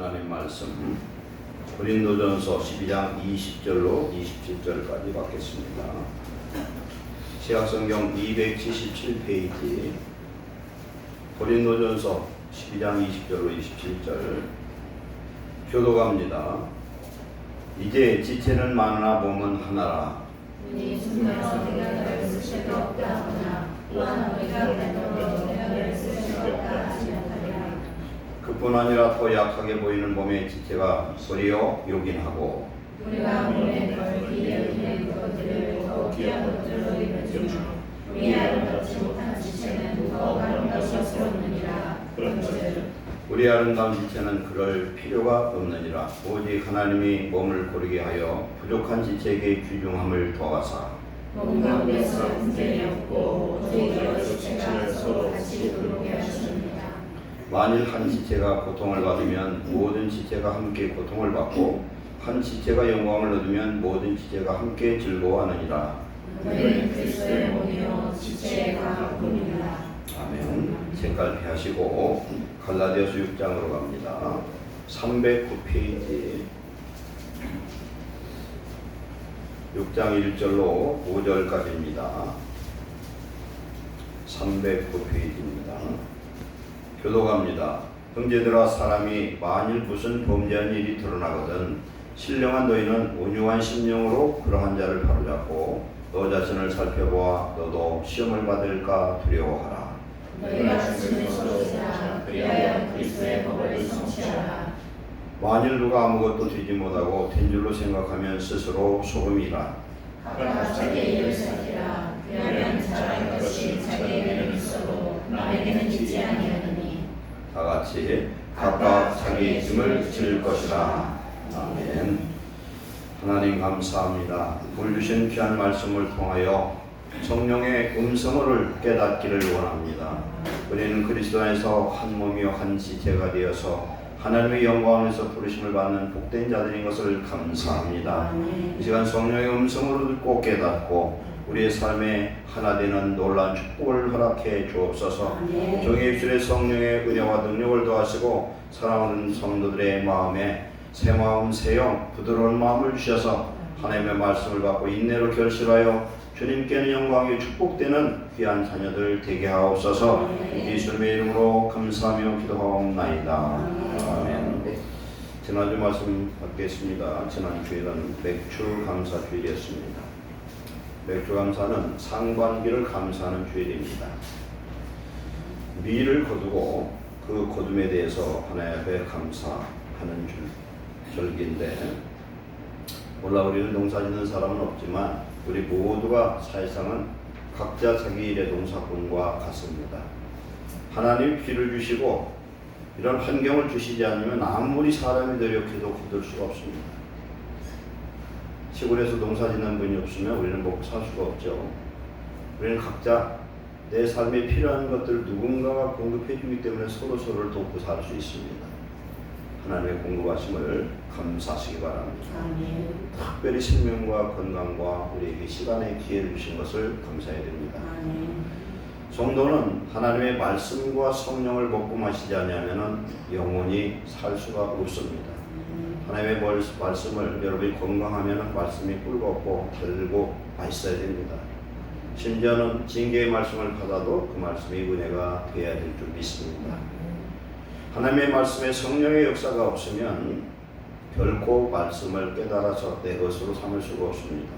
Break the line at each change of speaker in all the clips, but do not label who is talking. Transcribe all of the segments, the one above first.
하나님 말씀 고린도전서 12장 20절로 27절까지 받겠습니다. 신약성경 277페이지 고린도전서 12장 20절로 27절 교도갑니다. 이제 지체는 많으나 몸은 하나라.
이 순간 어디가 별 수치가 없다 하나 또한 어디가 별 수치가 없다 하지 않으리라.
그뿐 아니라 더 약하게 보이는 몸의 지체가 도리어 요긴하고
우리가 몸에 덜 귀히 여기는 것들을 더 귀한 것들로 여기며 우리 아름답지 못한 지체는 더 아름답스럽느니라. 그런즉
우리 아름다운 지체는 그럴 필요가 없느니라. 오직 하나님이 몸을 고르게 하여 부족한 지체에게 귀중함을 더하사
몸 가운데서 분쟁이 없고 오직 여러 지체가 서로 같이 부르게 하셨습니다.
만일 한 지체가 고통을 받으면 모든 지체가 함께 고통을 받고 한 지체가 영광을 얻으면 모든 지체가 함께 즐거워하느니라.
너희는 그리스도의 몸이요 지체의 가족뿐이라.
아멘. 색깔 피하시고 갈라디아서 6장으로 갑니다. 309페이지 6장 1절로 5절까지입니다. 309페이지입니다. 교도갑니다. 형제들아, 사람이 만일 무슨 범죄한 일이 드러나거든 신령한 너희는 온유한 심령으로 그러한 자를 바로잡고 너 자신을 살펴보아 너도 시험을 받을까 두려워하라.
너희가 자신을 서로지라 그리하여 그리스도의 법을 성취하라.
만일 누가 아무것도 되지 못하고 된 줄로 생각하면 스스로 소금이라.
각각 자기의 일을 살피라. 그러면 잘한 것이 자기에게는 있어도 남에게는 있지 아니하느니.
다 같이 각각 자기 짐을 질 것이라. 아멘. 하나님 감사합니다. 오늘 주신 귀한 말씀을 통하여 성령의 음성을 깨닫기를 원합니다. 우리는 그리스도 안에서 한 몸이요 한 지체가 되어서 하나님의 영광 안에서 부르심을 받는 복된 자들인 것을 감사합니다. 이 시간 성령의 음성을 듣고 깨닫고 우리의 삶에 하나 되는 놀라운 축복을 허락해 주옵소서. 종의 입술에 성령의 은혜와 능력을 더하시고 사랑하는 성도들의 마음에 새 마음 새 영 부드러운 마음을 주셔서 하나님의 말씀을 받고 인내로 결실하여 주님께는 영광이 축복되는 귀한 자녀들 되게 하옵소서. 예수님의 이름으로 감사하며 기도하옵나이다. 아멘. 지난주 말씀 받겠습니다. 지난 주일은 맥주 감사 주일이었습니다. 맥주 감사는 상반기를 감사하는 주일입니다. 미를 거두고 그 거둠에 대해서 하나님 앞에 감사하는 절기인데, 몰라 우리는 농사 짓는 사람은 없지만 우리 모두가 사실상은 각자 자기 일의 농사꾼과 같습니다. 하나님이 비를 주시고 이런 환경을 주시지 않으면 아무리 사람이 노력해도 거둘 수가 없습니다. 시골에서 농사 짓는 분이 없으면 우리는 먹고 살 수가 없죠. 우리는 각자 내 삶에 필요한 것들을 누군가가 공급해 주기 때문에 서로를 돕고 살 수 있습니다. 하나님의 공급하심을 감사하시기 바랍니다.
아멘.
특별히 생명과 건강과 우리에게 시간의 기회를 주신 것을 감사해야 됩니다.
아멘.
성도는 하나님의 말씀과 성령을 먹고 마시지 않으면 영원히 살 수가 없습니다. 하나님의 말씀을 여러분이 건강하면 말씀이 꿀겁고 달고 맛있어야 됩니다. 심지어는 징계의 말씀을 받아도 그 말씀이 은혜가 되어야 될 줄 믿습니다. 하나님의 말씀에 성령의 역사가 없으면 결코 말씀을 깨달아서 내 것으로 삼을 수가 없습니다.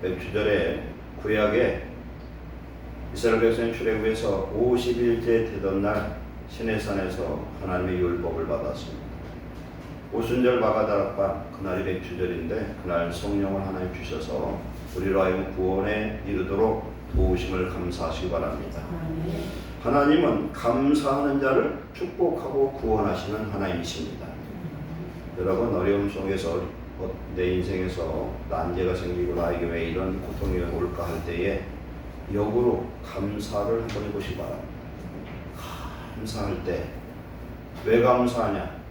맥주절에 구약에 이스라엘 백성이 출애굽에서 50일째 되던 날 시내산에서 하나님의 율법을 받았습니다. 오순절 마가다락방 그날이 맥주절인데 그날 성령을 하나님 주셔서 우리로 하여금 구원에 이르도록 도우심을 감사하시기 바랍니다. 하나님은 감사하는 자를 축복하고 구원하시는 하나님이십니다. 여러분, 어려움 속에서 내 인생에서 난제가 생기고 나에게 왜 이런 고통이 올까 할 때에 역으로 감사를 한번 해보시기 바랍니다. 감사할 때 왜 감사하냐?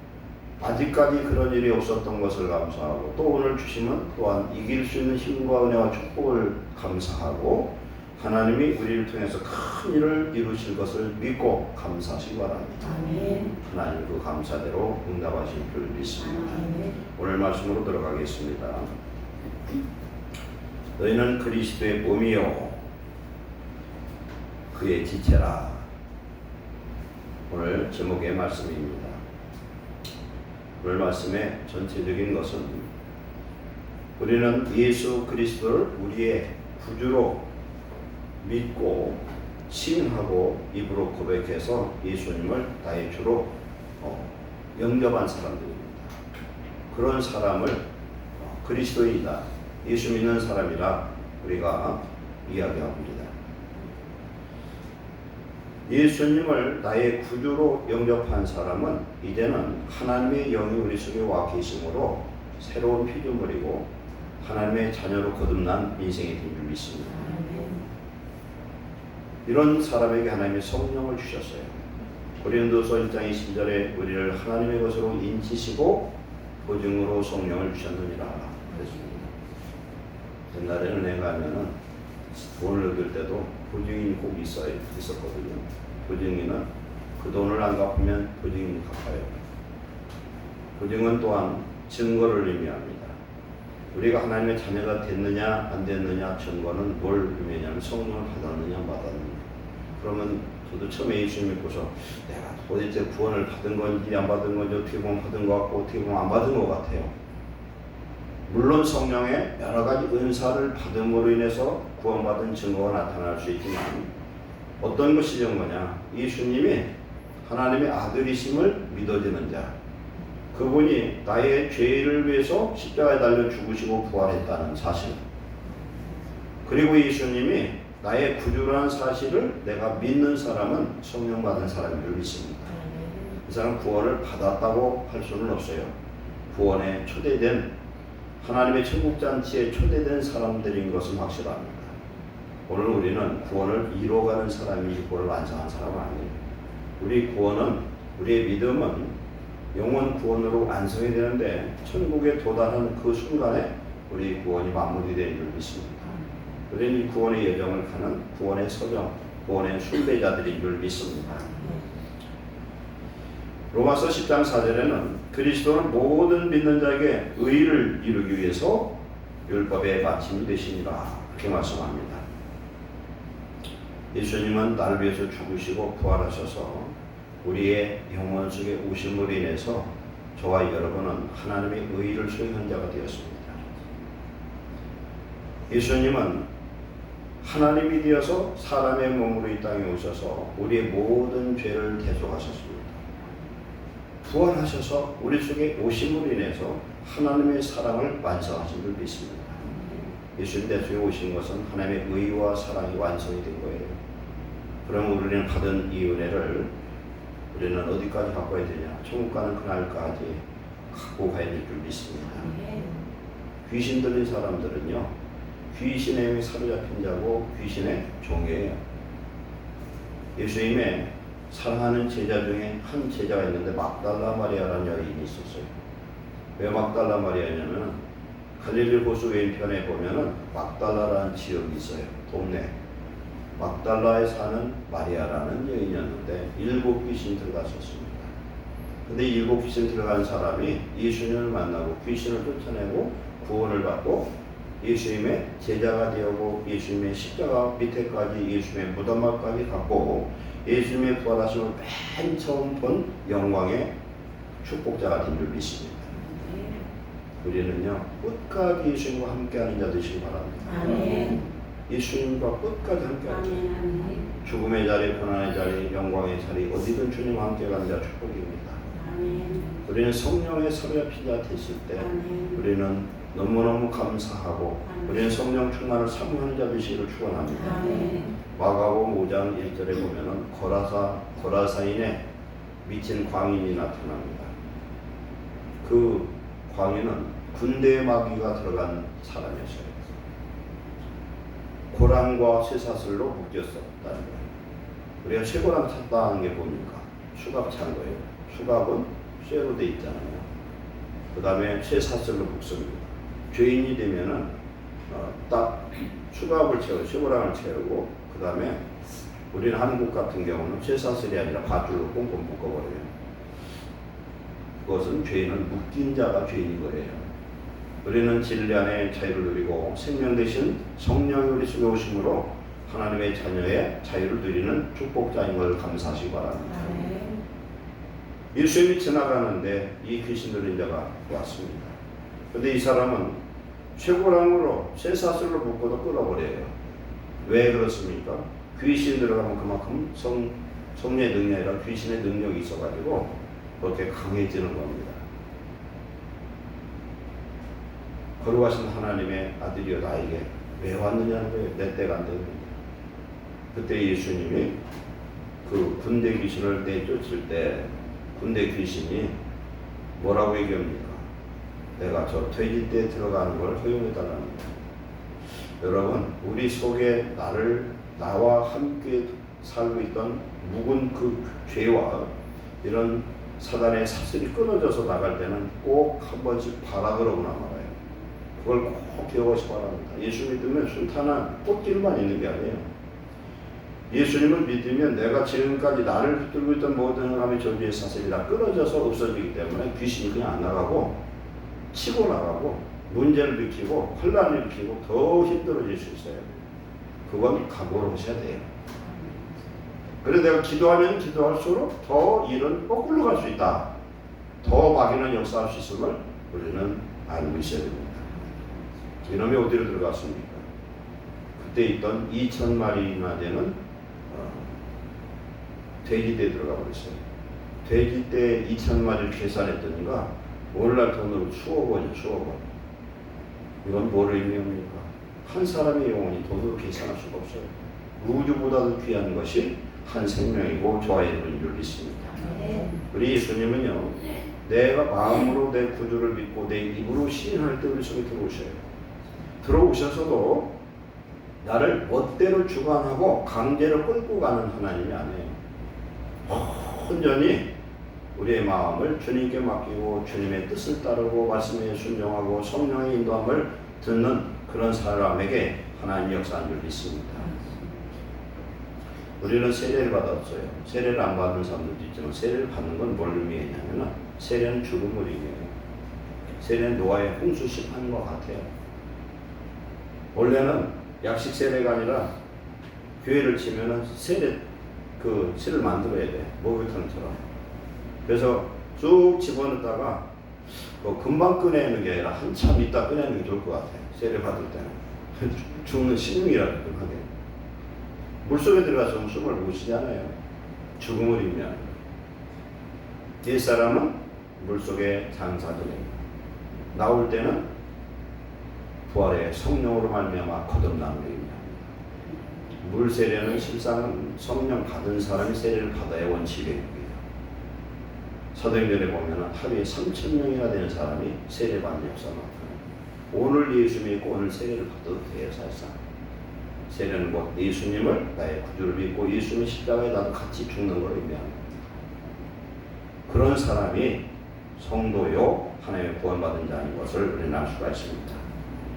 아직까지 그런 일이 없었던 것을 감사하고 또 오늘 주시면 또한 이길 수 있는 힘과 은혜와 축복을 감사하고 하나님이 우리를 통해서 큰 일을 이루실 것을 믿고 감사하시기 바랍니다.
아멘.
하나님 그 감사대로 응답하실 줄 믿습니다.
아멘.
오늘 말씀으로 들어가겠습니다. 너희는 그리스도의 몸이요 그의 지체라. 오늘 제목의 말씀입니다. 오늘 말씀의 전체적인 것은 우리는 예수 그리스도를 우리의 구주로 믿고 시인하고 입으로 고백해서 예수님을 나의 주로 영접한 사람들입니다. 그런 사람을 그리스도인이다, 예수 믿는 사람이라 우리가 이야기합니다. 예수님을 나의 구주로 영접한 사람은 이제는 하나님의 영이 우리 속에 와 계심으로 새로운 피조물이고 하나님의 자녀로 거듭난 인생이 된 줄 믿습니다. 이런 사람에게 하나님의 성령을 주셨어요. 고린도서 1장 20절에 우리를 하나님의 것으로 인치시고 보증으로 성령을 주셨느니라 그랬습니다. 옛날에 은행 가면은 돈을 얻을 때도 보증인이 꼭 있었거든요. 보증인은 그 돈을 안 갚으면 보증인이 갚아요. 보증은 또한 증거를 의미합니다. 우리가 하나님의 자녀가 됐느냐 안 됐느냐 증거는 뭘 의미하냐면 성령을 받았느냐 안 받았느냐. 그러면 저도 처음에 예수 믿고서 내가 도대체 구원을 받은 건지 안 받은 건지 어떻게 보면 받은 것 같고 어떻게 보면 안 받은 것 같아요. 물론 성령의 여러 가지 은사를 받음으로 인해서 구원받은 증거가 나타날 수 있지만 어떤 것이 증거냐? 예수님이 하나님의 아들이심을 믿어지는 자, 그분이 나의 죄를 위해서 십자가에 달려 죽으시고 부활했다는 사실, 그리고 예수님이 나의 구주라는 사실을 내가 믿는 사람은 성령 받은 사람인 줄 믿습니다. 이 사람 구원을 받았다고 할 수는 없어요. 구원에 초대된 하나님의 천국잔치에 초대된 사람들인 것은 확실합니다. 오늘 우리는 구원을 이뤄가는 사람이지 구원을 완성한 사람은 아니에요. 우리 구원은, 우리의 믿음은 영원 구원으로 완성이 되는데 천국에 도달하는 그 순간에 우리 구원이 마무리되는 줄 믿습니다. 우리는 이 구원의 여정을 가는 구원의 서정, 구원의 순례자들인 줄 믿습니다. 로마서 10장 4절에는 그리스도는 모든 믿는 자에게 의를 이루기 위해서 율법의 마침이 되시니라 그렇게 말씀합니다. 예수님은 나를 위해서 죽으시고 부활하셔서 우리의 영혼 속에 오심으로 인해서 저와 여러분은 하나님의 의를 소유한 자가 되었습니다. 예수님은 하나님이 되어서 사람의 몸으로 이 땅에 오셔서 우리의 모든 죄를 대속하셨습니다. 부활하셔서 우리 속에 오심으로 인해서 하나님의 사랑을 완성하신 줄 믿습니다. 예수님 내 속에 오신 것은 하나님의 의와 사랑이 완성이 된 거예요. 그럼 우리는 받은 이 은혜를 우리는 어디까지 갖고 가야 되냐? 천국 가는 그날까지 갖고 가야 될 줄 믿습니다. 귀신 들린 사람들은요, 귀신에 의해 사로잡힌 자고 귀신의 종이에요. 예수님의 사랑하는 제자 중에 한 제자가 있는데 막달라 마리아라는 여인이 있었어요. 왜 막달라 마리아냐면 갈릴리 호수 왼편에 보면은 막달라라는 지역이 있어요. 동네. 막달라에 사는 마리아라는 여인이었는데 7 귀신 들어갔었습니다. 근데 7 귀신 들어간 사람이 예수님을 만나고 귀신을 쫓아내고 구원을 받고 예수님의 제자가 되고 예수님의 십자가 밑에까지 예수님의 무덤막까지 갔고 예수님의 부활하심을 맨 처음 본 영광의 축복자가 된 줄 믿습니다. 우리는요 끝까지 예수님과 함께하는 자 되시기 바랍니다.
아멘.
예수님과 끝까지 함께하는 자, 죽음의 자리, 고난의 자리, 영광의 자리 어디든 주님과 함께하는 자 축복입니다.
아멘.
우리는 성령의 사로잡힌 자 됐을 때
아멘.
우리는 너무너무 감사하고 우리는 성령 충만을 사모하는 자 되시기를 축원합니다.
아멘.
마가복음 5장 1절에 보면은 거라사인에 미친 광인이 나타납니다. 그 광인은 군대 마귀가 들어간 사람이었어요. 고랑과 쇠사슬로 묶였었다는 거예요. 우리가 쇠고랑 찼다는 게 뭡니까? 수갑 찬 거예요. 수갑은 쇠로 돼 있잖아요. 그 다음에 쇠사슬로 묶습니다. 죄인이 되면은 딱 추가업을 채우고 최고랑을 채우고 그 다음에 우리는 한국 같은 경우는 쇠사슬이 아니라 밧줄로 꽁꽁 묶어버려요. 그것은 죄인은 묶인 자가 죄인인 거예요. 우리는 진리 안에 자유를 누리고 생명 대신 성령이 우리 속에 오심으로 하나님의 자녀의 자유를 누리는 축복자인 걸 감사하시기 바랍니다. 예수님이 지나가는데 이 귀신 들린 자가 왔습니다. 그런데 이 사람은 최고랑으로 쇠사슬로 묶어도 끊어버려요. 왜 그렇습니까? 귀신 들어가면 그만큼 성령의 능력이 아니라 귀신의 능력이 있어가지고 그렇게 강해지는 겁니다. 거룩하신 하나님의 아들이여 나에게 왜 왔느냐는 거예요. 내 때가 안 됩니다. 그때 예수님이 그 군대 귀신을 내쫓을 때 군대 귀신이 뭐라고 얘기합니까? 내가 저 돼지떼에 들어가는 걸 허용해달라는 거예요. 여러분, 우리 속에 나와 함께 살고 있던 묵은 그 죄와 이런 사단의 사슬이 끊어져서 나갈 때는 꼭 한 번씩 봐라 그러고 나가요. 그걸 꼭 기억하시기 바랍니다. 예수 믿으면 순탄한 꽃길만 있는 게 아니에요. 예수님을 믿으면 내가 지금까지 나를 붙들고 있던 모든 사람의 저주의 사슬이 다 끊어져서 없어지기 때문에 귀신이 그냥 안 나가고 치고 나가고 문제를 일으키고 혼란을 일으키고 더 힘들어질 수 있어요. 그건 각오를 하셔야 돼요. 그래서 내가 기도하면 기도할수록 더 일은 거꾸로 갈 수 있다. 더 마귀는 역사할 수 있음을 우리는 알고 있어야 됩니다. 이놈이 어디로 들어갔습니까? 그때 있던 2,000마리나 되는 돼지떼에 들어가 버렸어요. 돼지떼 2,000마리를 계산했더니가 오늘날 돈으로 수억 원이요, 수억 원. 이건 뭐를 의미합니까? 한 사람의 영혼이 돈으로 계산할 수가 없어요. 우주보다도 귀한 것이 한 생명이고 저와 여러분이 이룰 있습니다. 우리 예수님은요, 내가 마음으로 내 구주를 믿고 내 입으로 시인할 때 우리 속에 들어오셔요. 들어오셔서도 나를 멋대로 주관하고 강제로 끌고 가는 하나님이 아니에요. 온전히 우리의 마음을 주님께 맡기고 주님의 뜻을 따르고 말씀에 순종하고 성령의 인도함을 듣는 그런 사람에게 하나님의 역사한 줄 믿습니다. 우리는 세례를 받았어요. 세례를 안 받는 사람들도 있지만 세례를 받는 건 뭘 의미했냐면 세례는 죽음을 의미해요. 세례는 노아의 홍수 심판과 같아요. 원래는 약식 세례가 아니라 교회를 치면은 실을 만들어야 돼. 목욕탕처럼. 그래서 쭉 집어넣다가 금방 꺼내는 게 아니라 한참 있다 꺼내는 게 좋을 것 같아요. 세례 받을 때는. 죽는 신용이라도 좀 하게. 물속에 들어가서 숨을 못 쉬잖아요. 죽음을 의미하는 거예요. 옛사람은 물속에 장사들이에요. 나올 때는 부활의 성령으로 말미암아 거듭남을 의미합니다. 물 세례는 실상은 성령 받은 사람이 세례를 받아야 원칙이에요. 사도행전에 보면 하루에 3,000명이나 되는 사람이 세례 받는 역사가 나타나요. 오늘 예수 믿고 오늘 세례를 받아도 돼요. 사실상 세례는 곧 예수님을 나의 구주를 믿고 예수님의 십자가에 나도 같이 죽는 걸 의미합니다. 그런 사람이 성도요 하나님의 구원받은 자인 것을 우리는 알 수가 있습니다.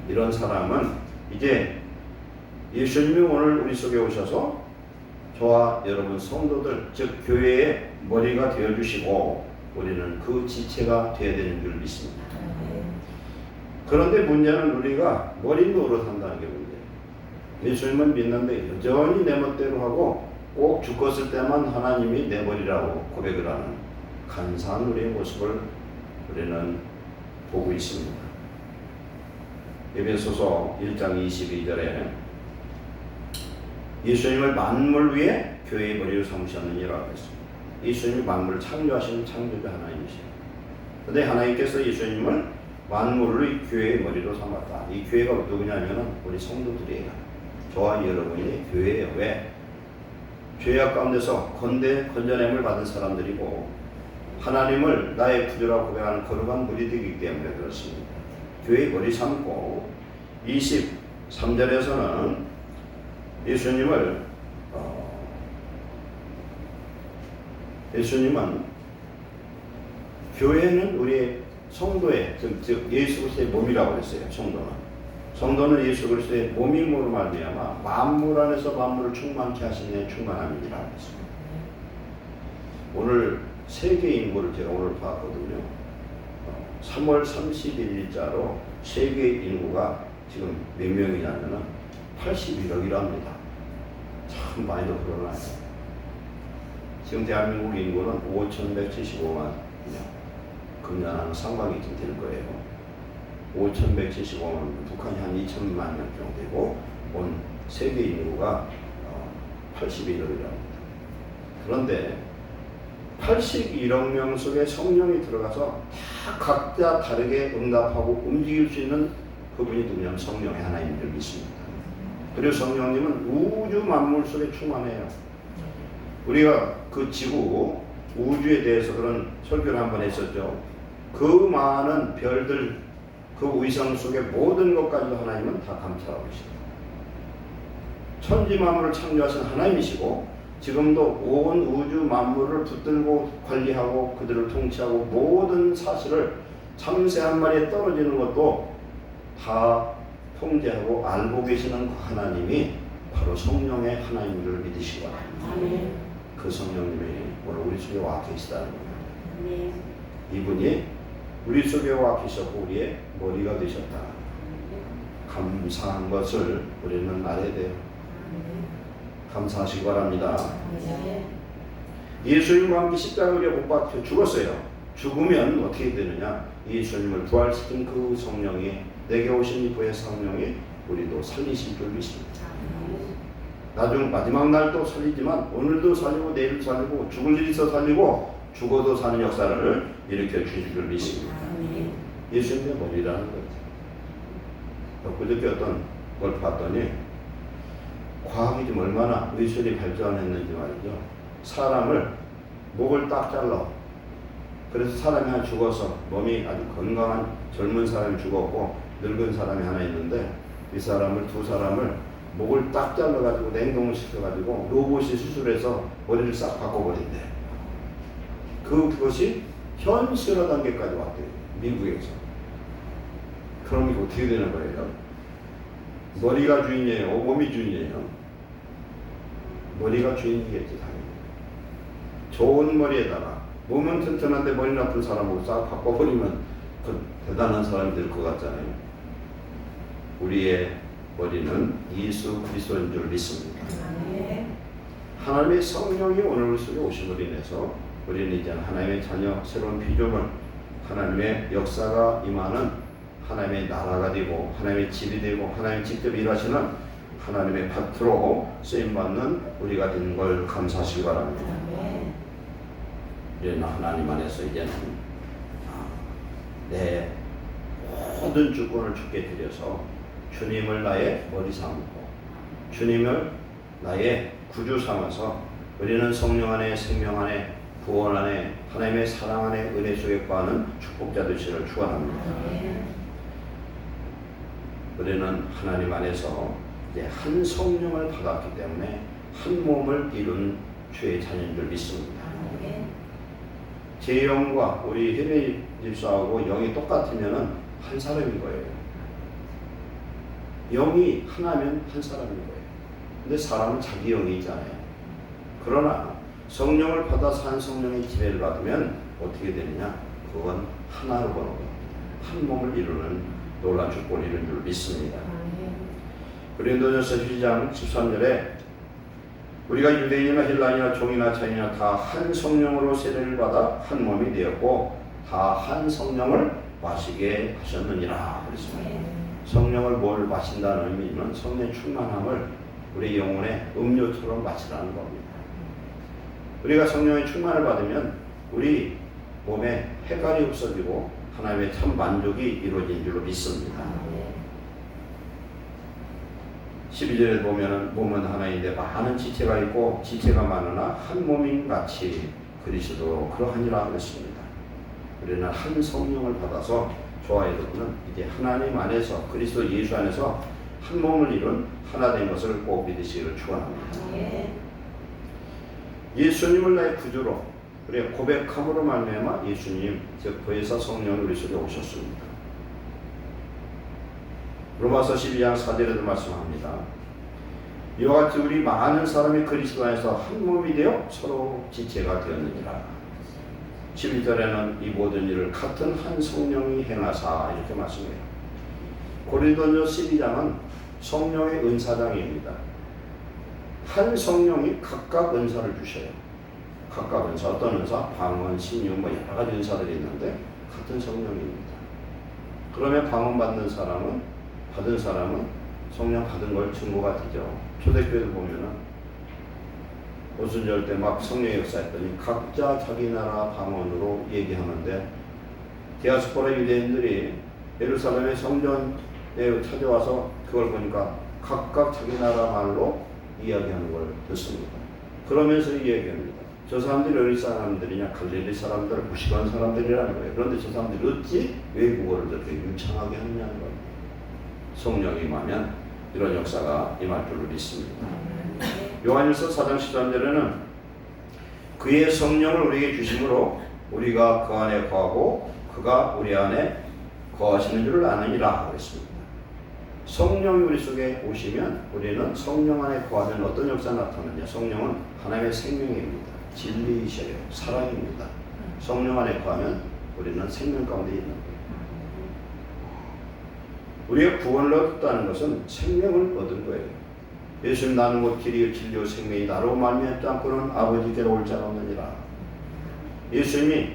이런 사람은 이제 예수님이 오늘 우리 속에 오셔서 저와 여러분 성도들 즉 교회의 머리가 되어주시고 우리는 그 지체가 되어야 되는 줄 믿습니다. 그런데 문제는 우리가 머리 노릇한다는 게 문제예요. 예수님은 믿는데 여전히 내 멋대로 하고 꼭 죽었을 때만 하나님이 내 머리라고 고백을 하는 간사한 우리의 모습을 우리는 보고 있습니다. 에베소서 1장 22절에 예수님을 만물 위에 교회의 머리로 삼으셨느니라고 했습니다. 예수님이 만물을 창조하시는 창조주 하나님이시죠. 그런데 하나님께서 예수님을 만물을 교회의 머리로 삼았다. 이 교회가 누구냐면 우리 성도들이에요. 저와 여러분이 교회예요. 왜? 죄악 가운데서 건져냄을 받은 사람들이고 하나님을 나의 구주라고 고백하는 거룩한 무리들이기 때문에 그렇습니다. 교회의 머리 삼고 23절에서는 예수님은 교회는 우리 성도의 즉 예수 그리스도의 몸이라고 했어요. 성도는 성도는 예수 그리스도의 몸임으로 말미암아 만물 안에서 만물을 충만케 하시는 충만함이라 했습니다. 오늘 세계 인구를 제가 오늘 봤거든요. 3월 31일자로 세계 인구가 지금 몇 명이냐면은 81억이랍니다. 참 많이도 늘어나요. 지금 대한민국 인구는 5,175만 명. 금년한 상반기 좀 될 거예요. 5,175만 명, 북한이 한 2,000만 명 정도 되고 온 세계 인구가 81억이랍니다. 그런데 81억 명 속에 성령이 들어가서 다 각자 다르게 응답하고 움직일 수 있는 그분이 누구냐면 성령의 하나님인 줄 믿습니다. 그리고 성령님은 우주 만물 속에 충만해요. 우리가 그 지구, 우주에 대해서 그런 설교를 한번 했었죠. 그 많은 별들, 그 위성 속의 모든 것까지도 하나님은 다 감찰하고 계십니다. 천지 만물을 창조하신 하나님이시고 지금도 온 우주 만물을 붙들고 관리하고 그들을 통치하고 모든 사실을 참새 한 마리에 떨어지는 것도 다 통제하고 알고 계시는 그 하나님이 바로 성령의 하나님인 줄 믿으시기 바랍니다. 그 성령님이 오늘 우리 속에 와 계시다는 겁니다. 이분이 우리 속에 와 계셨고 우리의 머리가 되셨다. 감사한 것을 우리는 알아야 돼요. 감사하시기 바랍니다. 예수님과 함께 십자가에 못 박혀 죽었어요. 죽으면 어떻게 되느냐? 예수님을 부활시킨 그 성령이, 내게 오신 이 부의 성령이 우리도 살리실 줄 믿습니다. 나중 마지막 날도 살리지만 오늘도 살리고 내일도 살리고 죽을 일이 있어 살리고 죽어도 사는 역사를 일으켜 주실 줄 믿습니다. 예수님의 머리라는 거죠. 그저께 어떤 걸 봤더니 과학이 좀 얼마나 의술이 발전했는지 말이죠. 사람을 목을 딱 잘라. 그래서 사람이 하나 죽어서 몸이 아주 건강한 젊은 사람이 죽었고 늙은 사람이 하나 있는데 이 사람을 두 사람을 목을 딱 잘라가지고 냉동을 시켜가지고 로봇이 수술해서 머리를 싹 바꿔버린대. 그것이 현실화 단계까지 왔대요. 미국에서. 그럼 이거 어떻게 되는 거예요? 머리가 주인이에요? 몸이 주인이에요? 머리가 주인이겠지 당연히. 좋은 머리에다가 몸은 튼튼한데 머리 나쁜 사람으로 싹 바꿔버리면 그 대단한 사람이 될 것 같잖아요. 우리의 머리는 예수 그리스도인 줄 믿습니다. 하나님의 성령이 오늘 우리 속에 오심으로 인해서 우리는 이제 하나님의 자녀, 새로운 피조물, 하나님의 역사가 임하는 하나님의 나라가 되고 하나님의 집이 되고 하나님 직접 일하시는 하나님의 밭으로 쓰임받는 우리가 된 걸 감사하시기 바랍니다. 이제는 하나님 안에서 이제는 내 모든 주권을 주께 드려서 주님을 나의 머리 삼고 주님을 나의 구주 삼아서 우리는 성령 안에 생명 안에 구원 안에 하나님의 사랑 안에 은혜 속에 거하는 축복자 되시기를 축원합니다. 우리는 하나님 안에서 이제 한 성령을 받았기 때문에 한 몸을 이룬 주의 자녀인 줄 믿습니다. 제 영과 우리 혜리 집사하고 영이 똑같으면은 한 사람인 거예요. 영이 하나면 한 사람인 거예요. 근데 사람은 자기 영이 있잖아요. 그러나 성령을 받아서 한 성령의 지배를 받으면 어떻게 되느냐? 그건 하나로 보는 겁니다. 한 몸을 이루는 놀라운 축복을 이루는 줄 믿습니다. 고린도전서 12장 13절에 우리가 유대인이나 헬라인이나 종이나 자인이나 다 한 성령으로 세례를 받아 한 몸이 되었고 다 한 성령을 마시게 하셨느니라 그랬습니다. 성령을 뭘 마신다는 의미는 성령의 충만함을 우리 영혼의 음료처럼 마시라는 겁니다. 우리가 성령의 충만을 받으면 우리 몸에 해갈이 없어지고 하나님의 참 만족이 이루어진 줄로 믿습니다. 12절에 보면은 몸은 하나인데 많은 지체가 있고 지체가 많으나 한 몸인 같이 그리스도 그러하니라 그랬습니다. 우리는 한 성령을 받아서 저와 여러분은 이제 하나님 안에서 그리스도 예수 안에서 한 몸을 이룬 하나 된 것을 꼭 믿으시기를 축원합니다. 예수님을 나의 구주로 우리가 고백함으로 말미암아 예수님 즉 보혜사 성령이 우리 속에 오셨습니다. 로마서 12장 4절에도 말씀합니다. 이와 같이 우리 많은 사람이 그리스도 안에서 한 몸이 되어 서로 지체가 되었느니라. 11절에는 이 모든 일을 같은 한 성령이 행하사 이렇게 말씀해요. 고린도전서 12장은 성령의 은사장입니다. 한 성령이 각각 은사를 주셔요. 각각 은사, 어떤 은사? 방언, 신유, 여러 가지 은사들이 있는데 같은 성령입니다. 그러면 방언 받는 사람은, 받은 사람은 성령 받은 걸 증거가 되죠. 초대교회를 보면은 오순절 때 막 성령의 역사했더니 각자 자기 나라 방언으로 얘기하는데, 디아스포라 유대인들이 예루살렘의 성전에 찾아와서 그걸 보니까 각각 자기 나라 말로 이야기하는 걸 듣습니다. 그러면서 이야기합니다. 저 사람들이 어디 사람들이냐? 갈릴리 사람들, 무식한 사람들이라는 거예요. 그런데 저 사람들이 어찌 외국어를 그렇게 유창하게 하느냐는 거예요. 성령이 임하면 이런 역사가 임할 줄로 믿습니다. 요한일서 4장 13절에는 그의 성령을 우리에게 주심으로 우리가 그 안에 거하고 그가 우리 안에 거하시는 줄을 아느니라 그랬습니다. 성령이 우리 속에 오시면 우리는 성령 안에 거하면 어떤 역사가 나타나냐? 성령은 하나님의 생명입니다. 진리이셔요. 사랑입니다. 성령 안에 거하면 우리는 생명 가운데 있는 거예요. 우리가 구원을 얻었다는 것은 생명을 얻은 거예요. 예수님 나는 곧 길이요 진리요 생명이 나로 말미암지 않고는 아버지께로 올 자가 없느니라. 예수님이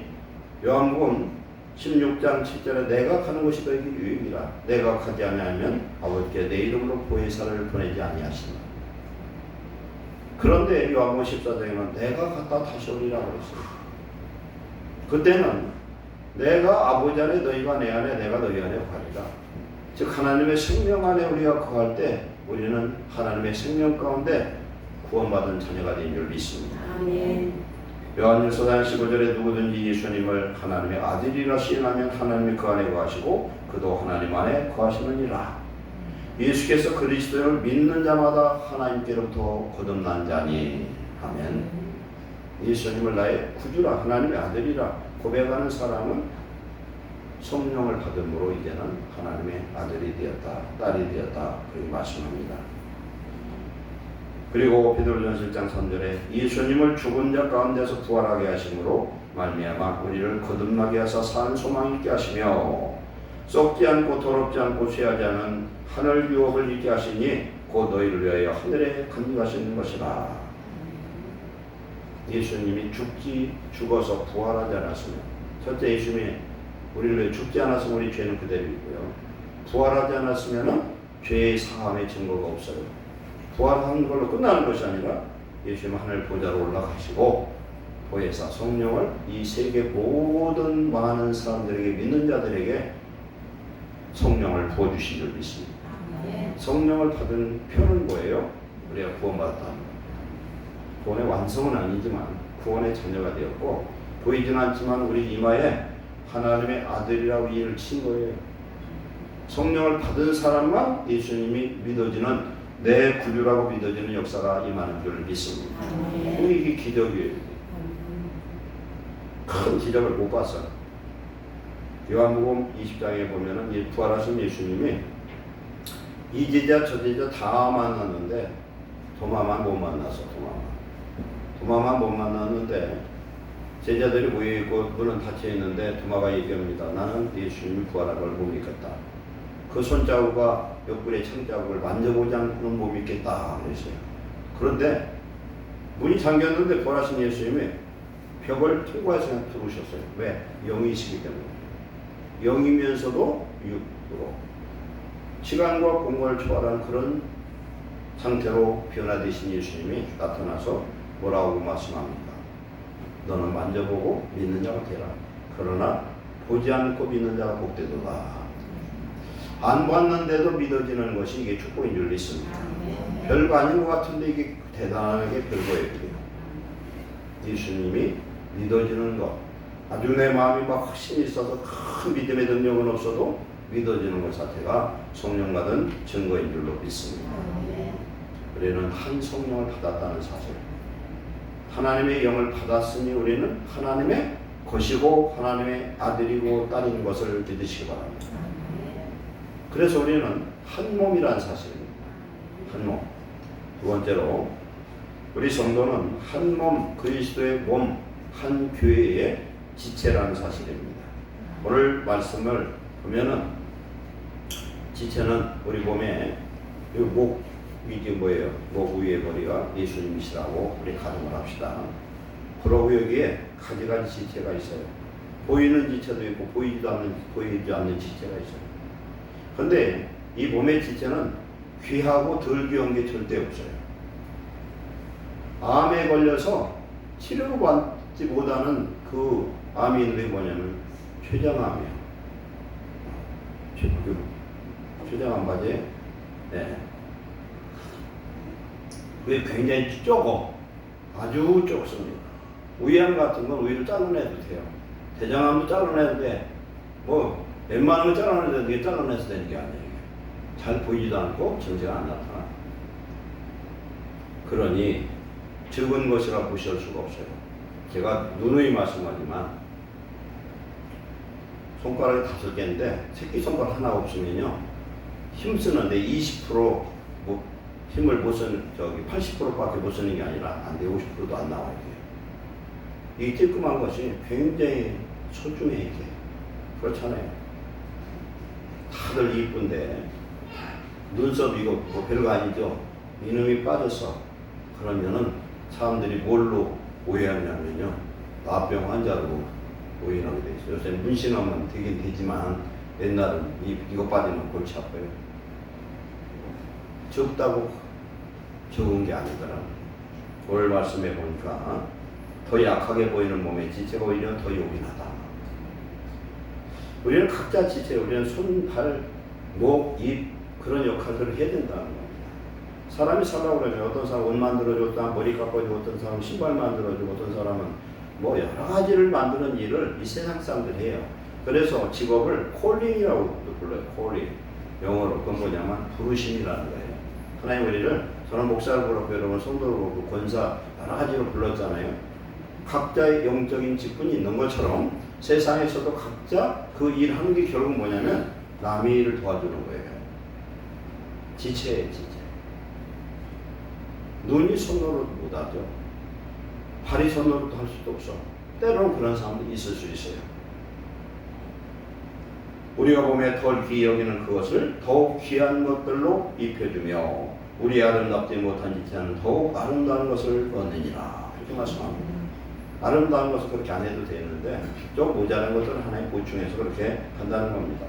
요한복음 16장 7절에 내가 가는 곳이 너에게 유익이라. 내가 가지 아니하면 아버지께 내 이름으로 보혜사를 보내지 아니하시나. 그런데 요한복음 14장에는 내가 갔다 다시 오리라 그랬어요. 그때는 내가 아버지 안에 너희가 내 안에 내가 너희 안에 가리라. 즉 하나님의 생명 안에 우리가 거할 때 우리는 하나님의 생명 가운데 구원받은 자녀가 된 줄 믿습니다.
아멘.
요한일서 4장 15절에 누구든지 예수님을 하나님의 아들이라 시인하면 하나님이 그 안에 거하시고 그도 하나님 안에 거하시느니라. 예수께서 그리스도를 믿는 자마다 하나님께로부터 거듭난 자니. 아멘. 예수님을 나의 구주라 하나님의 아들이라 고백하는 사람은 성령을 받음으로 이제는 하나님의 아들이 되었다, 딸이 되었다 그렇게 말씀합니다. 그리고 베드로전서 1장 3절에 예수님을 죽은 자 가운데서 부활하게 하심으로 말미암아 우리를 거듭나게 하사 산 소망 있게 하시며 썩지 않고 더럽지 않고 쇠하지 않은 하늘 유업을 있게 하시니 곧 너희를 위하여 하늘에 간직하시는 것이라. 예수님이 죽어서 부활하지 않았으면, 첫째 예수님이 우리를 위해 죽지 않았으면 우리 죄는 그대로 있고요. 부활하지 않았으면 죄의 사함의 증거가 없어요. 부활하는 걸로 끝나는 것이 아니라 예수님은 하늘 보좌로 올라가시고 보혜사 성령을 이 세계 모든 많은 사람들에게 믿는 자들에게 성령을 부어주신 줄 믿습니다. 성령을 받은 표는 뭐예요? 우리가 구원받았다. 구원의 완성은 아니지만 구원의 자녀가 되었고 보이진 않지만 우리 이마에 하나님의 아들이라고 이를 친 거예요. 성령을 받은 사람만 예수님이 믿어지는 내 구주라고 믿어지는 역사가 임하는 줄 믿습니다. 이게 기적이에요. 큰 기적을 못 봤어요. 요한복음 20장에 보면은 이 부활하신 예수님이 이 제자 저 제자 다 만났는데 도마만 못 만나서 도마만 못 만났는데 제자들이 모여있고 문은 닫혀있는데 도마가 얘기합니다. 나는 예수님이 부활한 걸 못 믿겠다. 그 손자국과 옆구리의 창자국을 만져보지 않고는 못 믿겠다 그랬어요. 그런데 문이 잠겼는데 부활하신 예수님이 벽을 통과해서 들어오셨어요. 왜? 영이시기 때문에. 영이면서도 육으로 시간과 공간을 초월한 그런 상태로 변화되신 예수님이 나타나서 뭐라고 말씀합니까? 너는 만져보고 믿는 자가 되라. 그러나 보지 않고 믿는 자가 복되도다. 안 봤는데도 믿어지는 것이 이게 축복인 줄 믿습니다. 별거 아닌 것 같은데 이게 대단하게 별거예요. 예수님이 믿어지는 것. 아주 내 마음이 막 확신이 있어서 큰 믿음의 능력은 없어도 믿어지는 것 자체가 성령 받은 증거인 줄로 믿습니다. 우리는 한 성령을 받았다는 사실. 하나님의 영을 받았으니 우리는 하나님의 것이고 하나님의 아들이고 딸인 것을 믿으시기 바랍니다. 그래서 우리는 한 몸이라는 사실입니다. 한 몸. 두 번째로 우리 성도는 한 몸 그리스도의 몸, 한 교회의 지체라는 사실입니다. 오늘 말씀을 보면은 지체는 우리 몸에 목 이게 뭐예요? 목 위에 머리가 예수님이시라고 우리 가정을 합시다. 그러고 여기에 가지가지 지체가 있어요. 보이는 지체도 있고 보이지 않는 지체가 있어요. 그런데 이 몸의 지체는 귀하고 덜 귀한 게 절대 없어요. 암에 걸려서 치료받지 못하는 그 암이 있는 게 뭐냐면 췌장암이에요. 췌장암 맞아요? 네. 그게 굉장히 적어. 아주 적습니다. 위암 같은 건 위를 잘라내도 돼요. 대장암도 잘라내도 돼. 뭐 웬만한 거 잘라내도 되는데 이게 잘라내서 되는 게 아니에요. 잘 보이지도 않고 증세가 안 나타나. 그러니 적은 것이라 무시할 수가 없어요. 제가 누누이 말씀하지만 손가락이 5개인데 새끼손가락 하나 없으면요 힘쓰는데 20% 뭐 힘을 못 쓰는 80%밖에 못 쓰는 게 아니라 안 돼. 50%도 안 나와야 돼요. 이 찔끔한 것이 굉장히 소중해 이게. 그렇잖아요. 다들 이쁜데 눈썹 이거 뭐 별거 아니죠. 이놈이 빠져서 그러면은 사람들이 뭘로 오해하냐면요 나병 환자로 오해하게 돼 있어요. 요새 문신하면 되긴 되지만 옛날은 이거 빠지면 골치 아파요. 적다고 적은 게 아니더라. 오늘 말씀해 보니까 더 약하게 보이는 몸의 지체가 오히려 더 요긴하다. 우리는 각자 지체, 우리는 손, 발, 목, 입 그런 역할들을 해야 된다는 겁니다. 사람이 살라고 그러죠. 어떤 사람은 옷 만들어주고, 어떤 사람은 머리 깎아주고, 어떤 사람은 신발 만들어주고, 어떤 사람은 뭐 여러 가지를 만드는 일을 이 세상 사람들이 해요. 그래서 직업을 콜링이라고 불러요. 콜링. 영어로 그건 뭐냐면 부르심이라는 거예요. 하나님 우리를 저는 목사를 그렇고 여러분 성도를 그렇고 권사 여러 가지로 불렀잖아요. 각자의 영적인 직분이 있는 것처럼 세상에서도 각자 그 일하는 게 결국 뭐냐면 남의 일을 도와주는 거예요. 지체예요, 지체. 눈이 손으로 못하죠. 발이 손으로도 할 수도 없어. 때로는 그런 사람도 있을 수 있어요. 우리가 몸에 덜 귀히 여기는 그것을 더욱 귀한 것들로 입혀주며 우리 아름답지 못한 지체는 더욱 아름다운 것을 얻느니라. 이렇게 말씀합니다. 아름다운 것을 그렇게 안 해도 되는데 좀 모자란 것들을 하나에 보충해서 그렇게 한다는 겁니다.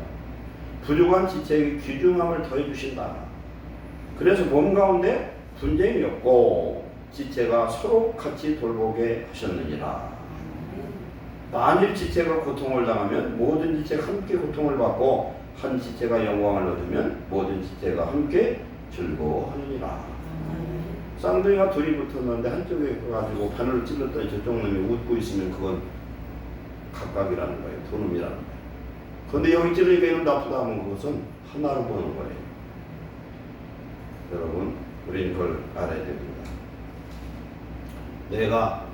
부족한 지체에게 귀중함을 더해 주신다. 그래서 몸 가운데 분쟁이 없고 지체가 서로 같이 돌보게 하셨느니라. 만일 지체가 고통을 당하면 모든 지체가 함께 고통을 받고 한 지체가 영광을 얻으면 모든 지체가 함께 즐거워하느니라. 쌍둥이가 둘이 붙었는데 한쪽에 가지고 바늘을 찔렀더니 저쪽 놈이 웃고 있으면 그건 각각이라는 거예요. 두 놈이라는 거예요. 그런데 여기 찔르니까 이놈 나쁘다 하면 그것은 하나로 보는 거예요. 여러분 우리는 그걸 알아야 됩니다. 내가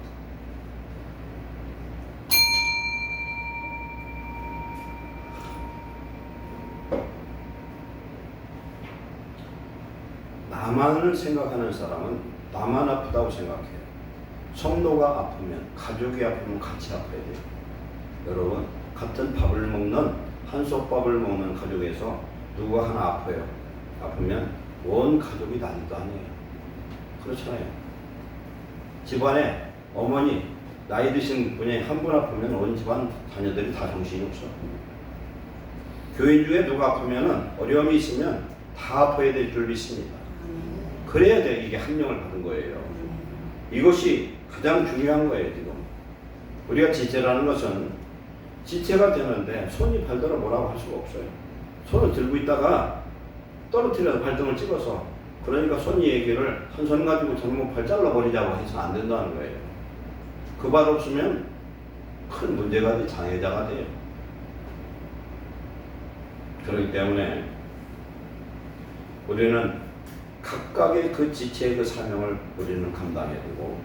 나만을 생각하는 사람은 나만 아프다고 생각해요. 성도가 아프면, 가족이 아프면 같이 아파야 돼요. 여러분, 같은 밥을 먹는, 한솥밥을 먹는 가족에서 누가 하나 아파요. 아프면 온 가족이 난리도 아니에요. 그렇잖아요. 집안에 어머니, 나이 드신 분이 한 분 아프면 온 집안 자녀들이 다 정신이 없어. 교인 중에 누가 아프면 어려움이 있으면 다 아파야 될 줄 믿습니다. 그래야 돼. 이게 함령을 받은 거예요. 이것이 가장 중요한 거예요. 지금 우리가 지체라는 것은 지체가 되는데 손이 발더러 뭐라고 할 수가 없어요. 손을 들고 있다가 떨어뜨려서 발등을 찍어서 그러니까 손이 얘기를 한 손 가지고 전부 발 잘라버리자고 해서 안 된다는 거예요. 그 발 없으면 큰 문제가 돼. 장애자가 돼요. 그렇기 때문에 우리는 각각의 그 지체의 그 사명을 우리는 감당해야 되고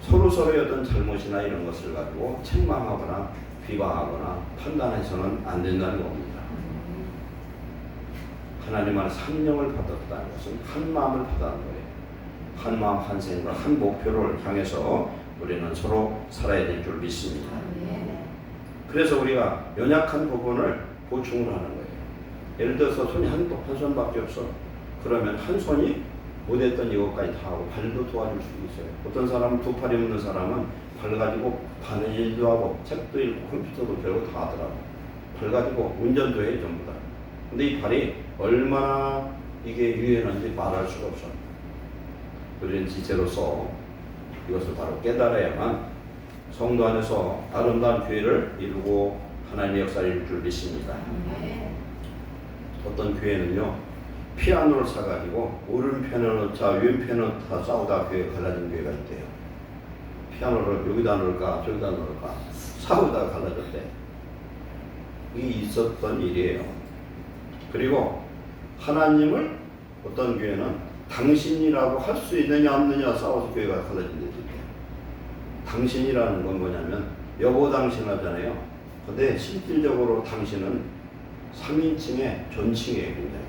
서로서로의 어떤 잘못이나 이런 것을 가지고 책망하거나 비방하거나 판단해서는 안 된다는 겁니다. 하나님 안에 성령을 받았다는 것은 한 마음을 받았는 거예요. 한 마음, 한 생각, 한 목표를 향해서 우리는 서로 살아야 될 줄 믿습니다. 그래서 우리가 연약한 부분을 보충을 하는 거예요. 예를 들어서 손이 한 손밖에 없어. 그러면 한 손이 못했던 이것까지 다 하고 발도 도와줄 수 있어요. 어떤 사람은 두 팔이 없는 사람은 발 가지고 바느질도 하고 책도 읽고 컴퓨터도 배우고 다 하더라고. 발 가지고 운전도 해 전부 다. 근데 이 발이 얼마나 이게 유연한지 말할 수가 없어. 우리는 지체로서 이것을 바로 깨달아야만 성도 안에서 아름다운 교회를 이루고 하나님의 역사를 이룰 줄 믿습니다. 어떤 교회는요, 피아노를 사가지고 오른편을 놓자 왼편을 놓자 싸우다 교회가 갈라진 교회가 있대요. 피아노를 여기다 놓을까 저기다 놓을까 싸우다가 갈라졌대. 이게 있었던 일이에요. 그리고 하나님을 어떤 교회는 당신이라고 할 수 있느냐 없느냐 싸워서 교회가 갈라진 데도 있대요. 당신이라는 건 뭐냐면 여보 당신 하잖아요. 근데 실질적으로 당신은 3인칭의 존칭이에요. 굉장히.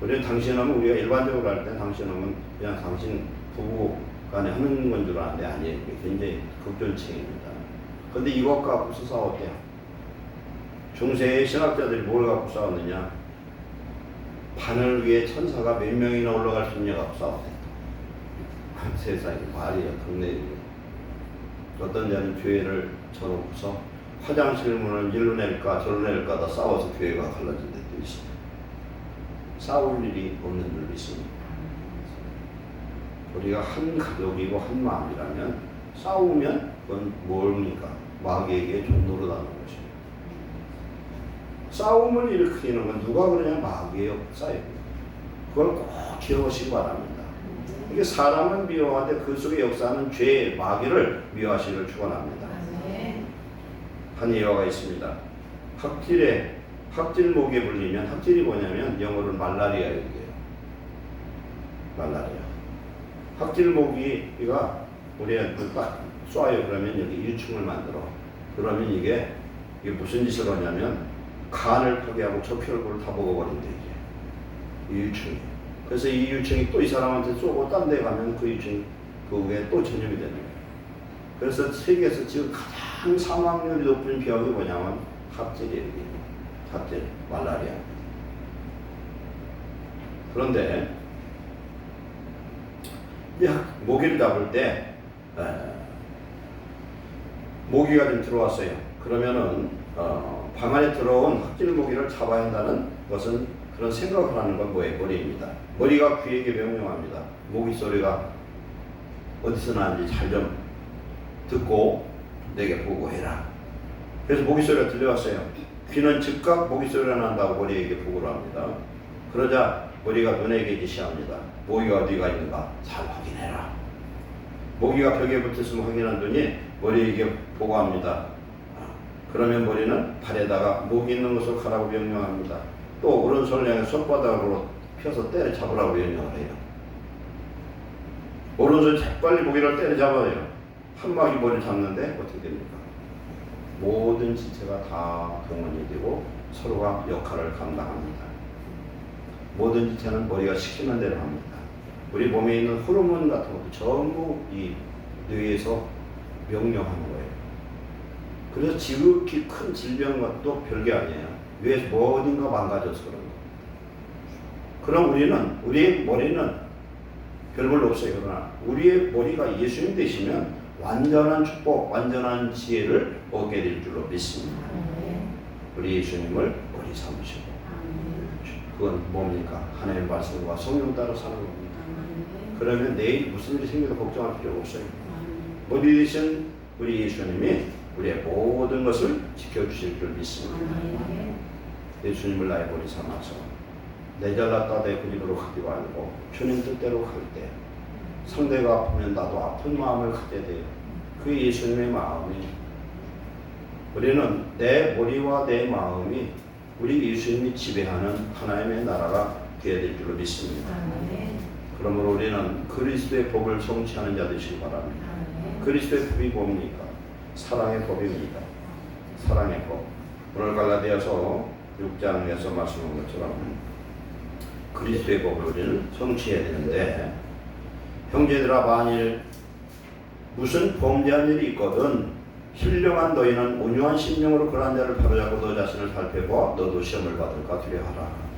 우리는 당신하면 우리가 일반적으로 할 때 당신하면 그냥 당신 부부 간에 하는 건 줄 아는데 아니에요. 굉장히 극존칭입니다. 근데 이것 갖고 싸웠대요. 중세의 신학자들이 뭘 갖고 싸웠느냐? 바늘 위에 천사가 몇 명이나 올라갈 수 있냐 갖고 싸웠대요. 세상에 말이야. 동네 어떤 데는 교회를 쳐놓고서 화장실 문을 일로 낼까 저로 낼까 다 싸워서 교회가 갈라진 데도 있어요. 싸울 일이 없는 줄 믿습니다. 우리가 한 가족이고 한 마음이라면 싸우면 그건 뭡니까? 마귀에게 종노릇하는 것입니다. 싸움을 일으키는 건 누가 그러냐? 마귀의 역사예요. 그걸 꼭 기억하시기 바랍니다. 이게 사람은 미워하되 그 속에 역사하는 죄의 마귀를 미워하시기를 축원합니다. 한 예화가 있습니다. 학질목에 물리면 학질이 뭐냐면 영어로는 말라리아 얘기예요. 말라리아. 학질모기가 우리한테 딱 쏴요. 그러면 여기 유충을 만들어. 그러면 이게 무슨 짓을 하냐면 간을 파괴하고 적혈구를 다 먹어버린대 이게. 이 유충이. 그래서 이 유충이 또 이 사람한테 쏘고 딴 데 가면 그 유충이 그 위에 또 전염이 되는 거예요. 그래서 세계에서 지금 가장 사망률이 높은 병이 뭐냐면 합질이에요. 합질, 말라리아. 그런데 모기를 잡을 때 모기가 좀 들어왔어요. 그러면은 방 안에 들어온 학질 모기를 잡아야 한다는 것은 그런 생각을 하는 건 뭐예요? 머리입니다. 머리가 귀에게 명령합니다. 모기 소리가 어디서 나는지 잘 좀 듣고 내게 보고해라. 그래서 모기 소리가 들려왔어요. 귀는 즉각 모기 소리가 난다고 머리에게 보고를 합니다. 그러자 머리가 눈에게 지시합니다. 모기가 어디가 있는가 잘 확인해라. 모기가 벽에 붙었으면 확인한 눈이 머리에게 보고합니다. 그러면 머리는 발에다가 모기 있는 곳을 가라고 명령합니다. 또 오른손을 향해 손바닥으로 펴서 때려잡으라고 명령을 해요. 오른손이 재빨리 모기를 때려잡아요. 한 마리 머리를 잡는데 어떻게 됩니까? 모든 지체가 다 동원이 되고 서로가 역할을 감당합니다. 모든 지체는 머리가 시키는 대로 합니다. 우리 몸에 있는 호르몬 같은 것도 전부 이 뇌에서 명령하는 거예요. 그래서 지극히 큰 질병 것도 별게 아니에요. 뇌에서 뭐 어딘가 망가져서 그런 거예요. 그럼 우리의 머리는 별볼 없어요. 그러나 우리의 머리가 예수님 되시면 완전한 축복, 완전한 지혜를 얻게 될 줄로 믿습니다. 우리 예수님을 머리 삼으시고 그건 뭡니까? 하나님의 말씀과 성령 따라 사는 겁니다. 그러면 내일 무슨 일이 생겨도 걱정할 필요가 없어요. 머리 되신 우리 예수님이 우리의 모든 것을 지켜주실 줄 믿습니다. 예수님을 나의 머리 삼아서 내 잘났다 내 그리로 가기도 알고 주님 뜻대로 갈 때 상대가 아프면 나도 아픈 마음을 갖게 돼요. 그 예수님의 마음이 우리는 내 머리와 내 마음이 우리 예수님이 지배하는 하나님의 나라가 되어야 될 줄로 믿습니다. 그러므로 우리는 그리스도의 법을 성취하는 자 되시기 바랍니다. 그리스도의 법이 뭡니까? 사랑의 법입니다. 사랑의 법. 오늘 갈라디아서 6장에서 말씀한 것처럼 그리스도의 법을 우리는 성취해야 되는데, 형제들아 만일 무슨 범죄한 일이 있거든 신령한 너희는 온유한 심령으로 그러한 자를 바로잡고 너 자신을 살펴보아 너도 시험을 받을까 두려워하라.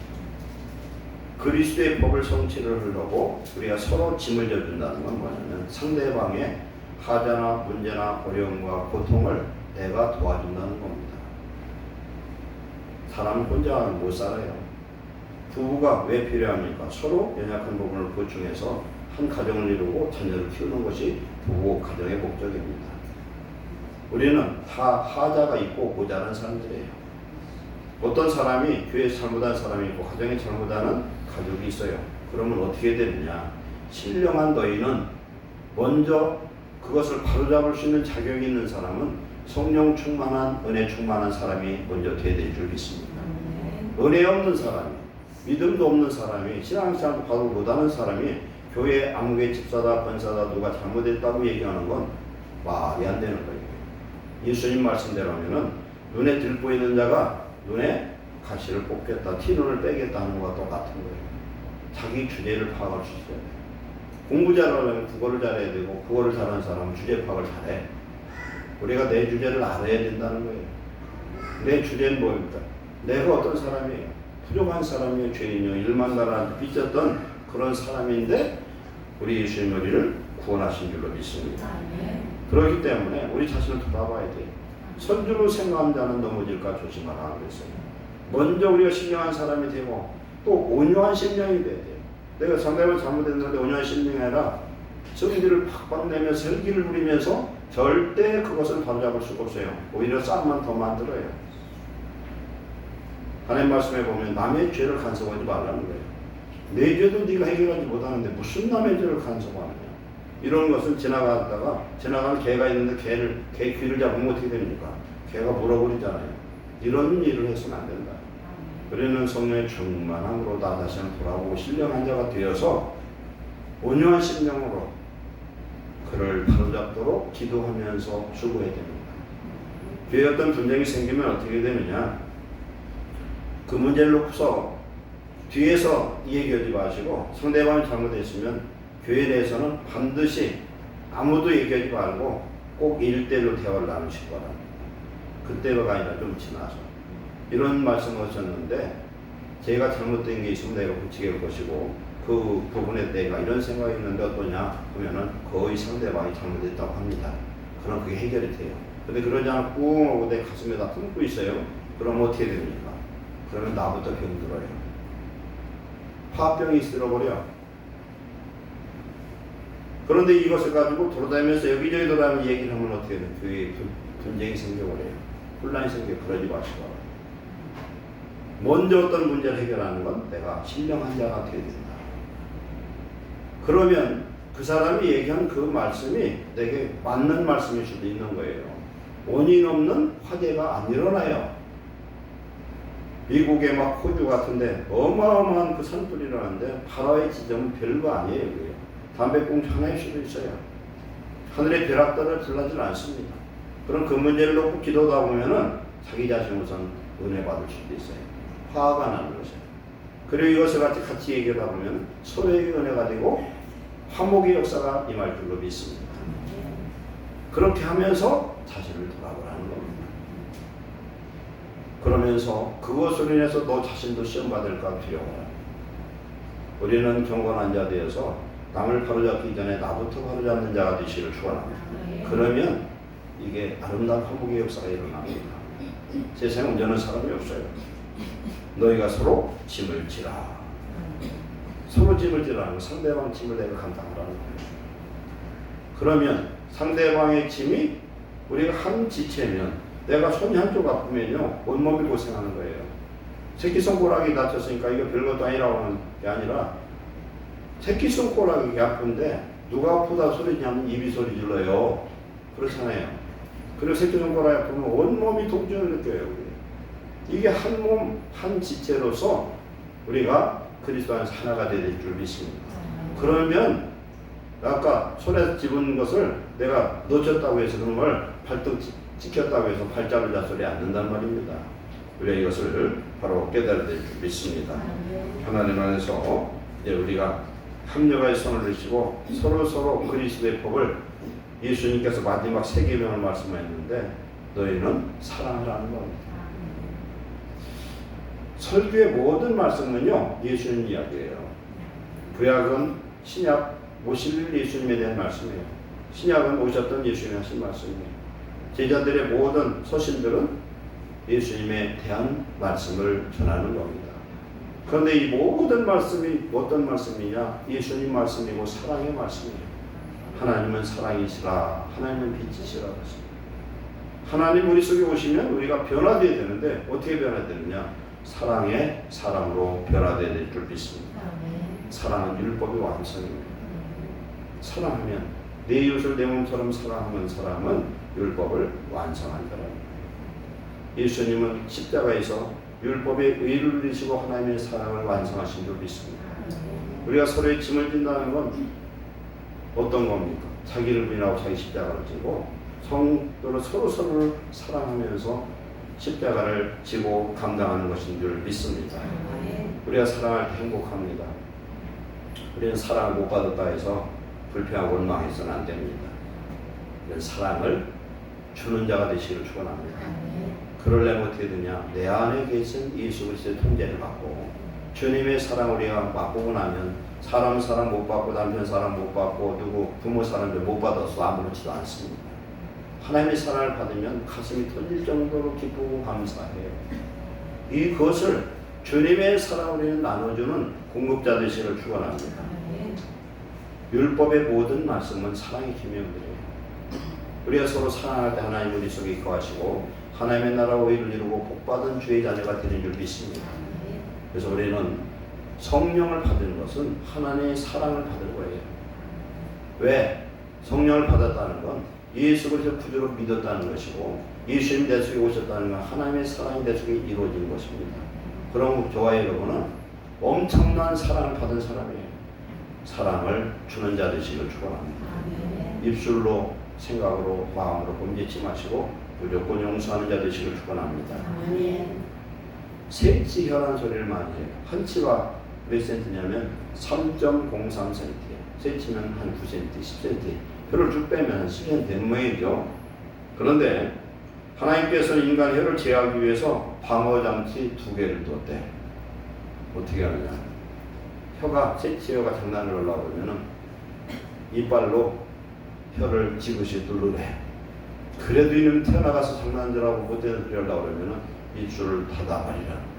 그리스도의 법을 성취를 하려고 우리가 서로 짐을 져준다는 건 뭐냐면 상대방의 하자나 문제나 어려움과 고통을 내가 도와준다는 겁니다. 사람은 혼자 못 살아요. 부부가 왜 필요합니까? 서로 연약한 부분을 보충해서 한 가정을 이루고 자녀를 키우는 것이 부부 가정의 목적입니다. 우리는 다 하자가 있고 모자란 사람들이에요. 어떤 사람이 교회에서 잘못한 사람이 있고 가정에 잘못하는 가족이 있어요. 그러면 어떻게 되느냐? 신령한 너희는 먼저 그것을 바로잡을 수 있는 자격이 있는 사람은 성령 충만한 은혜 충만한 사람이 먼저 돼야 될 줄 믿습니다. 은혜 없는 사람이, 믿음도 없는 사람이, 신앙생활도 바로 못하는 사람이 교회 아무개 집사다 권사다 누가 잘못했다고 얘기하는 건 말이 안 되는 거예요. 예수님 말씀대로 하면은 눈에 들보이는 자가 눈에 가시를 뽑겠다, 티눈을 빼겠다 하는 것과 똑같은 거예요. 자기 주제를 파악할 수 있어야 돼요. 공부 잘하려면 국어를 잘해야 되고, 국어를 잘하는 사람은 주제 파악을 잘해. 우리가 내 주제를 알아야 된다는 거예요. 내 주제는 뭡니까? 내가 어떤 사람이에요? 부족한 사람이에요. 죄인이요. 일만 나라한테 빚졌던 그런 사람인데 우리 예수님 우리를 구원하신 줄로 믿습니다. 그렇기 때문에 우리 자신을 돌아봐야 돼요. 선주로 생각하는 자는 넘어질까 조심하라 그랬어요. 먼저 우리가 신령한 사람이 되고 또 온유한 심령이 돼야 돼요. 내가 상대방을 잘못했는데 온유한 심령이 아니라 성질을 팍팍 내며 설기를 부리면서 절대 그것을 바로잡을 수가 없어요. 오히려 싸움만 더 만들어요. 하나님 말씀에 보면 남의 죄를 간섭하지 말라는 거예요. 내 죄도 네가 해결하지 못하는데 무슨 남의 죄를 간섭하느냐. 이런 것은 지나가는 개가 있는데 개 귀를 잡으면 어떻게 됩니까? 개가 물어버리잖아요. 이런 일을 해서는 안 된다. 우리는 성령의 충만함으로 나 자신을 돌아보고 신령한 자가 되어서 온유한 심령으로 그를 바로잡도록 기도하면서 수고해야 됩니다. 교회에 어떤 분쟁이 생기면 어떻게 되느냐? 그 문제를 놓고서 뒤에서 얘기하지 마시고 상대방이 잘못했으면 교회 내에서는 반드시 아무도 얘기하지 말고 꼭 1대1로 대화를 나누실 거랍니다. 그때가 아니라 좀 지나서 이런 말씀을 하셨는데 제가 잘못된 게 있으면 내가 고치게 할 것이고 그 부분에 내가 이런 생각이 있는데 어떠냐 하면은 거의 상대방이 잘못했다고 합니다. 그럼 그게 해결이 돼요. 근데 그러지 않고 꾹 하고 내 가슴에다 품고 있어요. 그럼 어떻게 됩니까? 그러면 나부터 병들어요. 화병이 들어버려. 그런데 이것을 가지고 돌아다니면서 여기저기 돌아다니면 얘기를 하면 어떻게 돼요? 교회에 분쟁이 생겨버려요. 혼란이 생겨. 그러지 마시고. 먼저 어떤 문제를 해결하는 건 내가 신령한 자가 되어야 된다. 그러면 그 사람이 얘기한 그 말씀이 내게 맞는 말씀일 수도 있는 거예요. 원인 없는 화재가 안 일어나요. 미국의 막 호주 같은데 어마어마한 그 산불이 일어나는데 발화의 지점은 별거 아니에요. 그게. 담배꽁초 하나일 수도 있어요. 하늘의 벼락들을 들라질 않습니다. 그럼 그 문제를 놓고 기도하다 보면은 자기 자신 우선 은혜 받을 수도 있어요. 화가 나는 것이에요. 그리고 이것을 같이 얘기하다 보면 서로에게 은혜가 되고 화목의 역사가 임할 줄로 믿습니다. 그렇게 하면서 자신을 돌아보라는 겁니다. 그러면서 그것으로 인해서 너 자신도 시험받을까 두려워라. 우리는 경건한 자 되어서 남을 바로잡기 전에 나부터 바로잡는 자가 되시기를 축원합니다. 그러면 이게 아름다운 화목의 역사가 일어납니다. 세상에 온전한 사람이 없어요. 너희가 서로 짐을 지라. 서로 짐을 지라는 건 상대방 짐을 내가 감당하라는 거예요. 그러면 상대방의 짐이 우리가 한 지체면 내가 손이 한쪽 아프면요 온몸이 고생하는 거예요. 새끼손가락이 다쳤으니까 이거 별것도 아니라고 하는 게 아니라 새끼손가락이 아픈데 누가 아프다 소리냐면 입이 소리 질러요. 그렇잖아요. 그리고 새끼손가락이 아프면 온몸이 통증을 느껴요. 이게 한 몸, 한 지체로서 우리가 그리스도 안에서 하나가 되야 될 줄 믿습니다. 그러면 아까 손에 집은 것을 내가 놓쳤다고 해서 그런 걸 발등 찍혔다고 해서 발작을 다 소리 안 는단 말입니다. 우리가 이것을 바로 깨달아야 될 줄 믿습니다. 하나님 안에서 이제 우리가 합력의 손을 드시고 서로 그리스도의 법을 예수님께서 마지막 세 계명을 말씀하셨는데 너희는 사랑하라는 겁니다. 설교의 모든 말씀은요 예수님 이야기예요. 구약은 신약 오실 예수님에 대한 말씀이에요. 신약은 오셨던 예수님이 하신 말씀이에요. 제자들의 모든 서신들은 예수님에 대한 말씀을 전하는 겁니다. 그런데 이 모든 말씀이 어떤 말씀이냐? 예수님 말씀이고 사랑의 말씀이에요. 하나님은 사랑이시라, 하나님은 빛이시라 그랬습니다. 하나님 우리 속에 오시면 우리가 변화되어야 되는데 어떻게 변화해야 되느냐? 사랑의 사람으로 변화되어야 될 줄 믿습니다. 사랑은 율법의 완성입니다. 사랑하면 내 이웃을 내 몸처럼 사랑하는 사람은 율법을 완성한 사람입니다. 예수님은 십자가에서 율법의 의를 이루시고 하나님의 사랑을 완성하신 줄 믿습니다. 우리가 서로의 짐을 진다는 건 어떤 겁니까? 자기를 부인하고 자기 십자가를 지고 성도로 서로를 사랑하면서 십자가를 지고 감당하는 것인 줄 믿습니다. 우리가 사랑할 때 행복합니다. 우리는 사랑을 못 받았다 해서 불평하고 원망해서는 안 됩니다. 우리는 사랑을 주는 자가 되시기를 축원합니다. 그러려면 어떻게 되냐? 내 안에 계신 예수 그리스도의 통제를 받고 주님의 사랑을 우리가 맛보고 나면 사람 못 받고 남편 사랑 못 받고 누구 부모 사랑을 못 받아서 아무렇지도 않습니다. 하나님의 사랑을 받으면 가슴이 터질 정도로 기쁘고 감사해요. 이것을 주님의 사랑을 우리는 나눠주는 공급자 되시기를 축원합니다. 율법의 모든 말씀은 사랑의 계명들이에요. 우리가 서로 사랑할 때 하나님 우리 속에 거하시고 하나님의 나라와 의를 이루고 복받은 주의 자녀가 되는 줄 믿습니다. 그래서 우리는 성령을 받는 것은 하나님의 사랑을 받을 거예요. 왜? 성령을 받았다는 건 예수 그리스도 구주로 믿었다는 것이고 예수님 내 속에 오셨다는 건 하나님의 사랑이 내 속에 이루어진 것입니다. 그럼 저와 여러분은 엄청난 사랑을 받은 사람이에요. 사랑을 주는 자 되시기를 축원합니다. 입술로 생각으로 마음으로 범죄치 마시고 무조건 용서하는 자 되시기를 축원합니다. 세치혈한 소리를 많이 해요. 한 치가 몇 센티냐면 3.03cm. 세치면 한 9cm, 10cm. 혀를 쭉 빼면 한 10cm 되는 모양이죠. 그런데 하나님께서 인간 혀를 제어하기 위해서 방어장치 2개를 뒀대. 어떻게 하느냐? 혀가 세치혀가 장난을 하려고 그러면은 이빨로 혀를 지그시 누르래. 그래도 이놈이 태어나가서 장난질하고 못되는 소리 하려고 그러면은 입술을 닫아버리라는 거예요.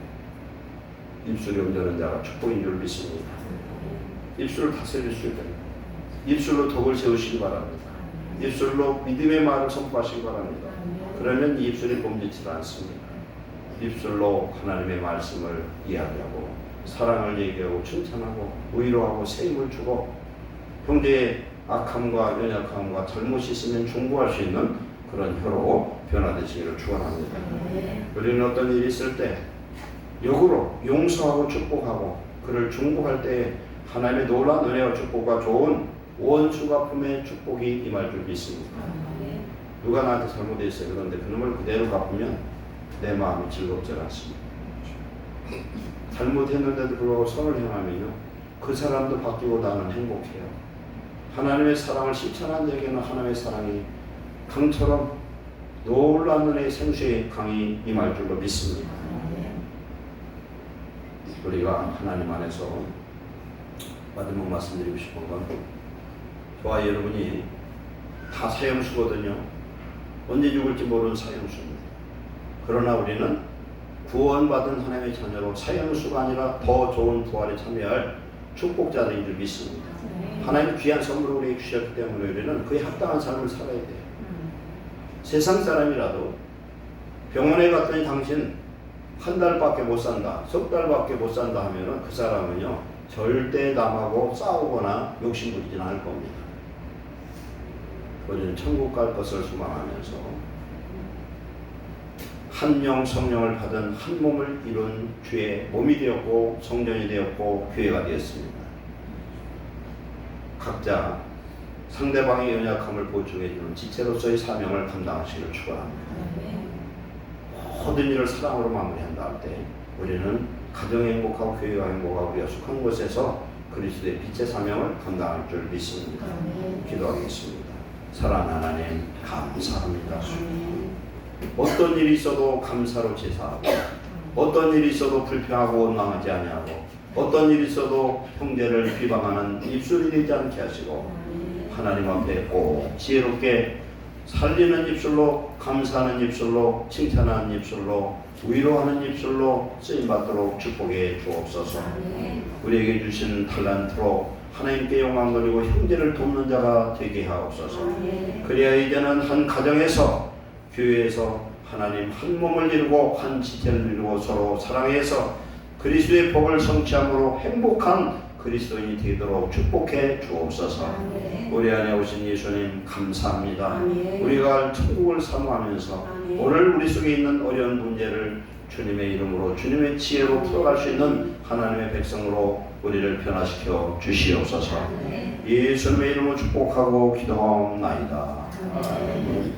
입술이 온전한 자가 축복인 줄 믿습니다. 입술을 다스릴 수 있다. 입술로 덕을 세우시기 바랍니다. 입술로 믿음의 말을 선포하시기 바랍니다. 그러면 이 입술이 범죄치 않습니다. 입술로 하나님의 말씀을 이야기하고 사랑을 얘기하고 칭찬하고 위로하고 세임을 주고 형제의 악함과 연약함과 잘못이 있으면 중보할 수 있는 그런 혀로 변화되시기를 축원합니다. 우리는 어떤 일이 있을 때 역으로 용서하고 축복하고 그를 중보할 때 하나님의 놀라운 은혜와 축복과 좋은 원수가 품의 축복이 임할 줄 믿습니다. 누가 나한테 잘못했어요. 그런데 그놈을 그대로 갚으면 내 마음이 즐겁지 않습니다. 잘못했는데도 불구하고 선을 행하면요 그 사람도 바뀌고 나는 행복해요. 하나님의 사랑을 실천한 자에게는 하나님의 사랑이 강처럼 놀라운 은혜의 생수의 강이 임할 줄로 믿습니다. 우리가 하나님 안에서 마지막 말씀드리고 싶은 건 저와 여러분이 다 사형수거든요. 언제 죽을지 모르는 사형수입니다. 그러나 우리는 구원받은 하나님의 자녀로 사형수가 아니라 더 좋은 부활에 참여할 축복자들인 줄 믿습니다. 하나님의 귀한 선물을 우리에게 주셨기 때문에 우리는 그에 합당한 삶을 살아야 돼요. 세상 사람이라도 병원에 갔더니 당신 한 달밖에 못 산다, 석 달밖에 못 산다 하면은 그 사람은요 절대 남하고 싸우거나 욕심부리진 않을 겁니다. 우리는 천국 갈 것을 소망하면서 한 영 성령을 받은 한 몸을 이룬 주의 몸이 되었고 성전이 되었고 교회가 되었습니다. 각자 상대방의 연약함을 보충해주는 지체로서의 사명을 감당하시기를 축원합니다. 모든 일을 사랑으로 마무리한다 할 때 우리는 가정이 행복하고 교회가 행복하고 약속한 곳에서 그리스도의 빛의 사명을 감당할 줄 믿습니다. 기도하겠습니다. 사랑하는 하나님 감사합니다. 어떤 일이 있어도 감사로 제사하고 어떤 일이 있어도 불평하고 원망하지 아니하고 어떤 일이 있어도 형제를 비방하는 입술이 되지 않게 하시고 하나님 앞에 꼭 지혜롭게 살리는 입술로 감사하는 입술로 칭찬하는 입술로 위로하는 입술로 쓰임받도록 축복해 주옵소서. 우리에게 주신 탈란트로 하나님께 영광 돌리고 형제를 돕는 자가 되게 하옵소서. 그래야 이제는 한 가정에서 교회에서 하나님 한 몸을 이루고 한 지체를 이루고 서로 사랑해서 그리스도의 복을 성취함으로 행복한 그리스도인이 되도록 축복해 주옵소서. 우리 안에 오신 예수님 감사합니다. 우리가 천국을 사모하면서 오늘 우리 속에 있는 어려운 문제를 주님의 이름으로 주님의 지혜로 풀어갈 수 있는 하나님의 백성으로 우리를 변화시켜 주시옵소서. 예수님의 이름으로 축복하고 기도하옵나이다. 아멘.